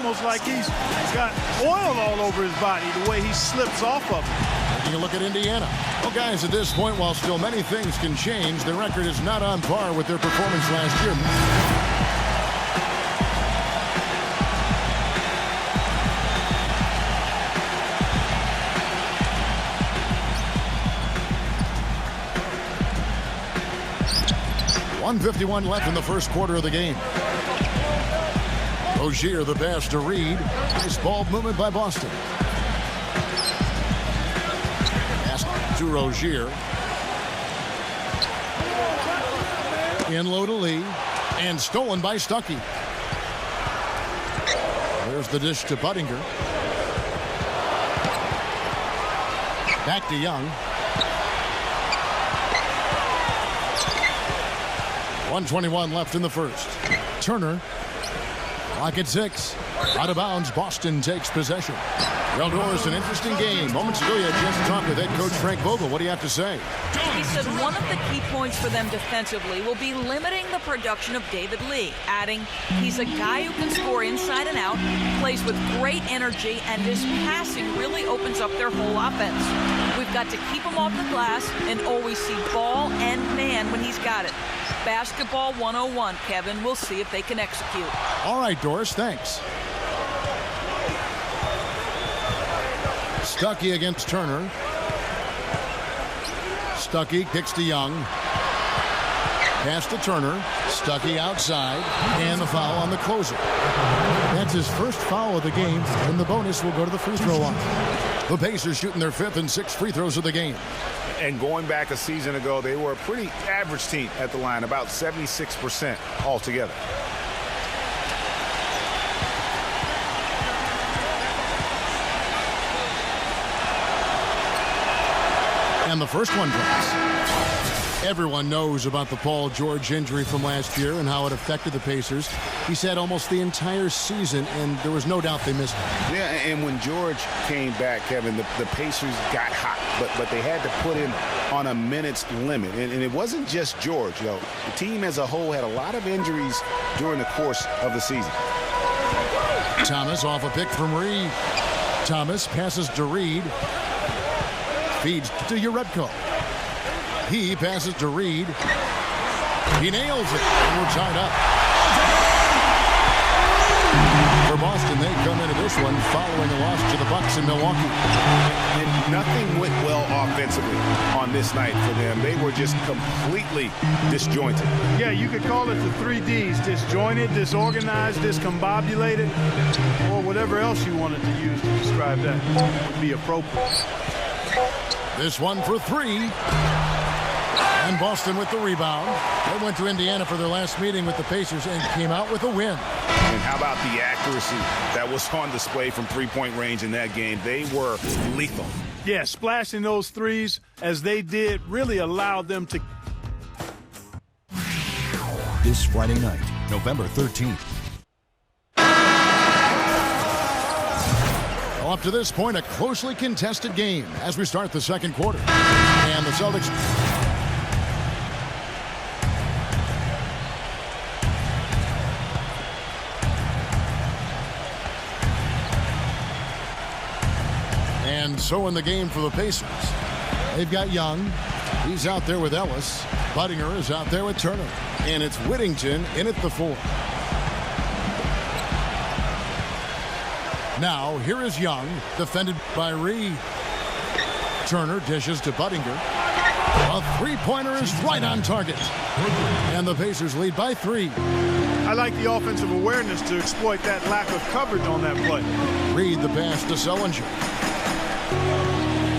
almost like he's got oil all over his body, the way he slips off of it. Taking a look at Indiana. Well, guys, at this point, while still many things can change, their record is not on par with their performance last year. .151 left in the first quarter of the game. Rozier the pass to Reed. Nice ball movement by Boston. Pass to Rozier. In low to Lee. And stolen by Stuckey. There's the dish to Buttinger. Back to Young. 1:21 left in the first. Turner. Clock at 6. Out of bounds. Boston takes possession. Well, Doris, an interesting game. Moments ago, you had just talked with head coach Frank Vogel. What do you have to say? He said one of the key points for them defensively will be limiting the production of David Lee, adding he's a guy who can score inside and out, plays with great energy, and his passing really opens up their whole offense. We've got to keep him off the glass and always see ball and man when he's got it. Basketball 101, Kevin. We'll see if they can execute. All right, Doris, thanks. Stuckey against Turner. Stuckey kicks to Young. Pass to Turner. Stuckey outside. And the foul on the closer. That's his first foul of the game, and the bonus will go to the free throw line. The Pacers shooting their 5th and 6th free throws of the game. And going back a season ago, they were a pretty average team at the line, about 76% altogether. And the first one drops. Everyone knows about the Paul George injury from last year and how it affected the Pacers. He said almost the entire season, and there was no doubt they missed him. Yeah, and when George came back, Kevin, the Pacers got hot, but they had to put him on a minutes limit. And it wasn't just George, The team as a whole had a lot of injuries during the course of the season. Thomas off a pick from Reed. Thomas passes to Reed. Feeds to Uredko. He passes to Reed. He nails it. And we're tied up. For Boston, they come into this one following a loss to the Bucks in Milwaukee. And nothing went well offensively on this night for them. They were just completely disjointed. Yeah, you could call it the 3 Ds. Disjointed, disorganized, discombobulated, or whatever else you wanted to use to describe that would be appropriate. This one for 3. And Boston with the rebound. They went to Indiana for their last meeting with the Pacers and came out with a win. And how about the accuracy that was on display from three-point range in that game? They were lethal. Yeah, splashing those threes as they did really allowed them to. This Friday night, November 13th. Well, up to this point, a closely contested game as we start the second quarter. And the Celtics. And so in the game for the Pacers. They've got Young. He's out there with Ellis. Buttinger is out there with Turner. And it's Whittington in at the 4. Now, here is Young, defended by Reed. Turner dishes to Buttinger. A three-pointer is right on target. And the Pacers lead by 3. I like the offensive awareness to exploit that lack of coverage on that play. Reed the pass to Sullinger.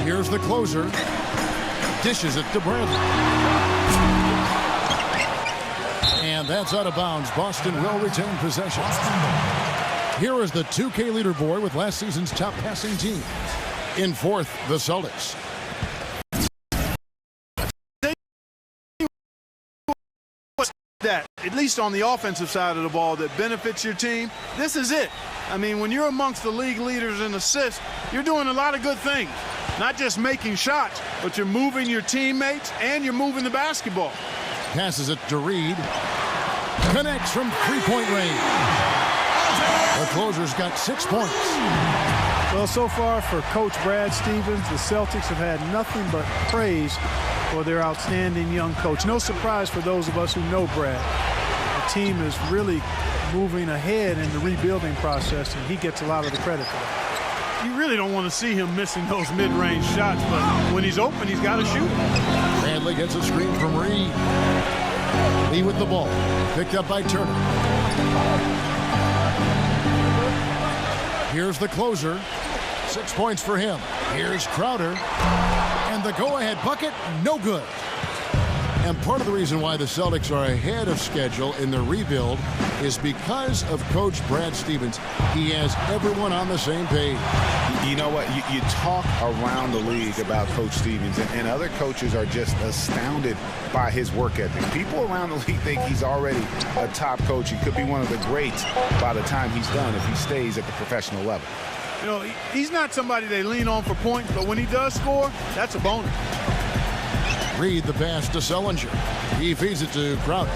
Here's the closer. Dishes it to Bradley. And that's out of bounds. Boston will retain possession. Here is the 2K leaderboard with last season's top passing team. In 4th, the Celtics. That, at least on the offensive side of the ball, that benefits your team. This is it. I mean, when you're amongst the league leaders in assists, you're doing a lot of good things. Not just making shots, but you're moving your teammates and you're moving the basketball. Passes it to Reed. Connects from three-point range. The closer's got 6 points. Well, so far for Coach Brad Stevens, the Celtics have had nothing but praise for their outstanding young coach. No surprise for those of us who know Brad. The team is really moving ahead in the rebuilding process, and he gets a lot of the credit for that. You really don't want to see him missing those mid-range shots, but when he's open, he's got to shoot. Bradley gets a screen from Reed. Lee with the ball. Picked up by Turner. Here's the closer. 6 points for him. Here's Crowder. And the go-ahead bucket, no good. And part of the reason why the Celtics are ahead of schedule in the rebuild is because of Coach Brad Stevens. He has everyone on the same page. You know what? You talk around the league about Coach Stevens, and other coaches are just astounded by his work ethic. People around the league think he's already a top coach. He could be one of the greats by the time he's done if he stays at the professional level. You know, he's not somebody they lean on for points, but when he does score, that's a bonus. Reed the pass to Sullinger. He feeds it to Crowder.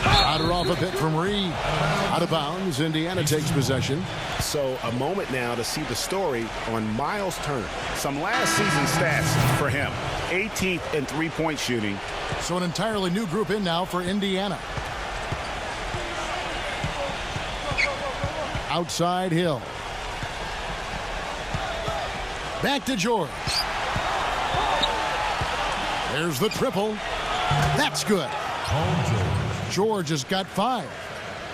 Crowder off a pick from Reed. Out of bounds. Indiana takes possession. So a moment now to see the story on Miles Turner. Some last season stats for him. 18th in three-point shooting. So an entirely new group in now for Indiana. Outside Hill. Back to George. There's the triple. That's good. George has got 5.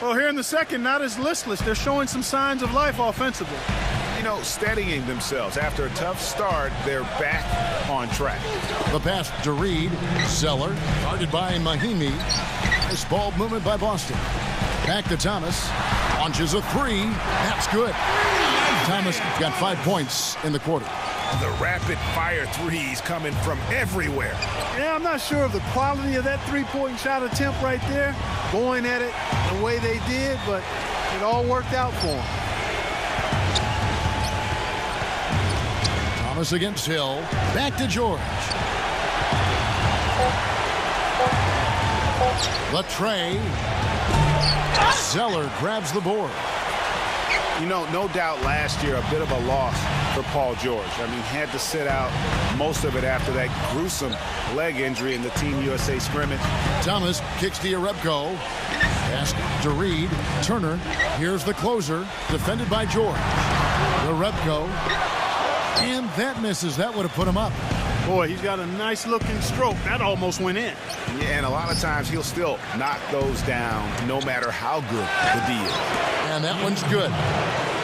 Well, here in the second, not as listless. They're showing some signs of life offensively. You know, steadying themselves. After a tough start, they're back on track. The pass to Reed. Zeller. Guarded by Mahimi. Nice ball movement by Boston. Back to Thomas. Launches a 3. That's good. Thomas got 5 points in the quarter. The rapid-fire threes coming from everywhere. Yeah, I'm not sure of the quality of that three-point shot attempt right there, going at it the way they did, but it all worked out for them. Thomas against Hill. Back to George. Latrey. Zeller grabs the board. You know, no doubt last year a bit of a loss for Paul George. I mean, had to sit out most of it after that gruesome leg injury in the Team USA scrimmage. Thomas kicks to Jerebko. Pass to Reed. Turner. Here's the closer. Defended by George. Jerebko. And that misses. That would have put him up. Boy, he's got a nice looking stroke. That almost went in. Yeah, and a lot of times he'll still knock those down no matter how good the D is. And that one's good.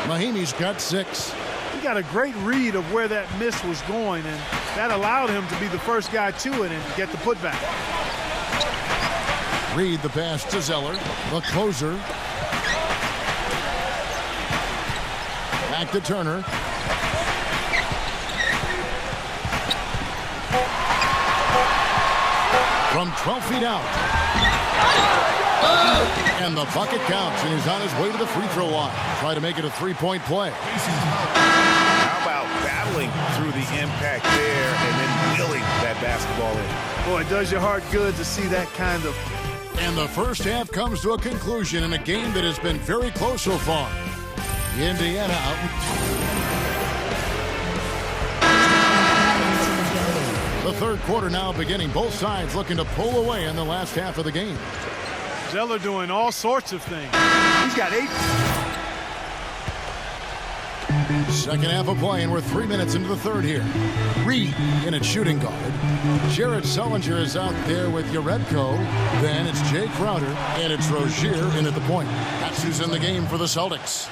Mahimi's got 6. He got a great read of where that miss was going, and that allowed him to be the first guy to it and get the putback. Reed the pass to Zeller. The closer. Back to Turner. From 12 feet out. And the bucket counts, and he's on his way to the free throw line. Try to make it a 3-point play. How about battling through the impact there and then wheeling that basketball in? Boy, it does your heart good to see that kind of. And the first half comes to a conclusion in a game that has been very close so far. Indiana out. The third quarter now beginning. Both sides looking to pull away in the last half of the game. Zeller doing all sorts of things. He's got 8. Second half of play, and we're 3 minutes into the third here. Reed in at shooting guard. Jared Sullinger is out there with Jerebko. Then it's Jay Crowder, and it's Rozier in at the point. That's who's in the game for the Celtics.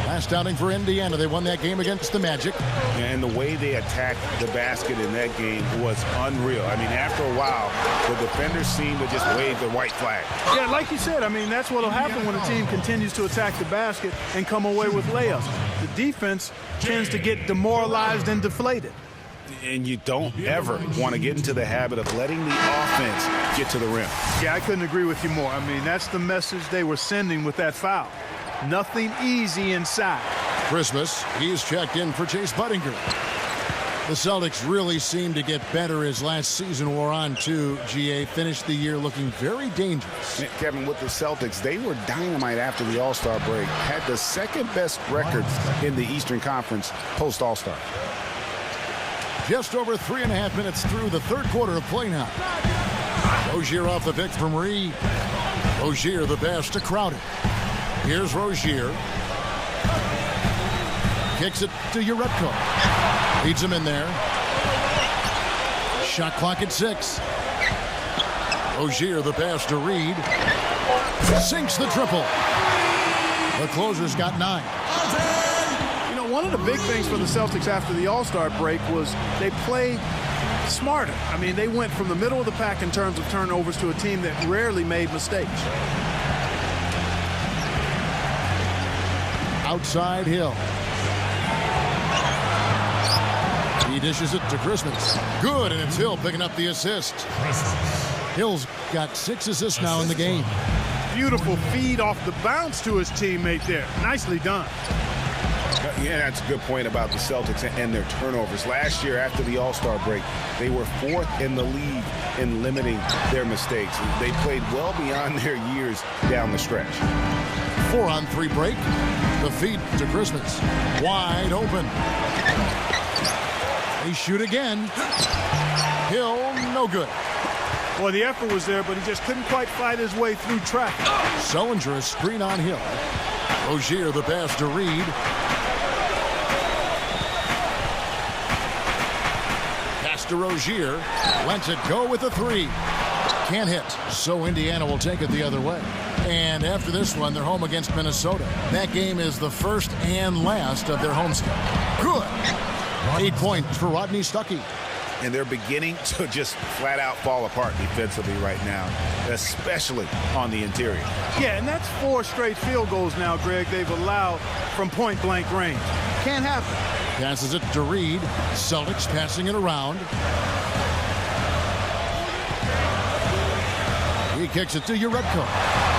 Last outing for Indiana. They won that game against the Magic. And the way they attacked the basket in that game was unreal. I mean, after a while, the defenders seemed to just wave the white flag. Yeah, like you said, I mean, that's what will happen when a team continues to attack the basket and come away with layups. The defense tends to get demoralized and deflated. And you don't ever want to get into the habit of letting the offense get to the rim. Yeah, I couldn't agree with you more. I mean, that's the message they were sending with that foul. Nothing easy inside. Christmas, he's checked in for Chase Budinger. The Celtics really seemed to get better as last season wore on, too. GA finished the year looking very dangerous. Kevin, with the Celtics, they were dynamite after the All-Star break. Had the second best record in the Eastern Conference post-All-Star. Just over 3.5 minutes through the third quarter of play now. Rozier off the pick from Reed. Rozier the pass to Crowder. Here's Rozier. Kicks it to Uretko. Leads him in there. Shot clock at 6. Rozier the pass to Reed. Sinks the triple. The closer's got 9. You know, one of the big things for the Celtics after the All-Star break was they played smarter. I mean, they went from the middle of the pack in terms of turnovers to a team that rarely made mistakes. Outside Hill. He dishes it to Christmas. Good, and it's Hill picking up the assist. Hill's got 6 assists now in the game. Beautiful feed off the bounce to his teammate there. Nicely done. Yeah, that's a good point about the Celtics and their turnovers. Last year, after the All-Star break, they were 4th in the league in limiting their mistakes. They played well beyond their years down the stretch. 4-on-3 break. The feed to Christmas. Wide open. They shoot again. Hill, no good. Well, the effort was there, but he just couldn't quite fight his way through traffic. Sullinger a screen on Hill. Rozier the pass to Reed. Pass to Rozier. Lets it go with a 3. Can't hit, so Indiana will take it the other way. And after this one, they're home against Minnesota. That game is the first and last of their homestand. Good. 8 points for Rodney Stuckey. And they're beginning to just flat out fall apart defensively right now, especially on the interior. Yeah, and that's 4 straight field goals now, Greg, they've allowed from point-blank range. Can't happen. Passes it to Reed. Celtics passing it around. He kicks it to Uretko.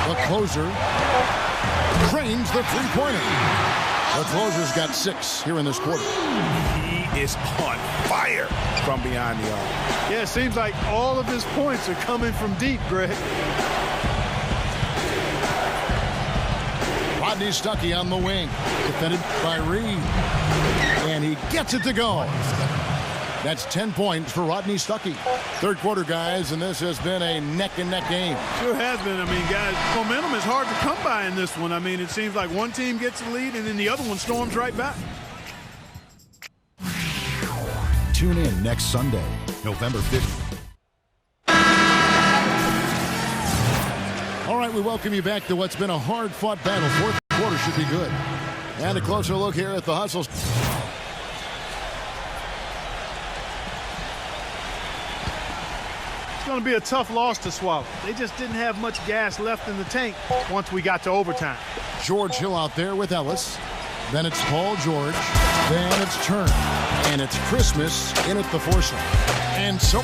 The closer drains the three-pointer. The closer's got 6 here in this quarter. He is on fire from beyond the arc. Yeah, it seems like all of his points are coming from deep, Greg. Rodney Stuckey on the wing. Defended by Reed. And he gets it to go. That's 10 points for Rodney Stuckey. Third quarter, guys, and this has been a neck-and-neck game. Sure has been. I mean, guys, momentum is hard to come by in this one. I mean, it seems like one team gets the lead, and then the other one storms right back. Tune in next Sunday, November 5th. All right, we welcome you back to what's been a hard-fought battle. Fourth quarter should be good. And a closer look here at the hustles. It's going to be a tough loss to swallow. They just didn't have much gas left in the tank once we got to overtime. George Hill out there with Ellis. Then it's Paul George. Then it's Turner. And it's Christmas in at the foursome. And so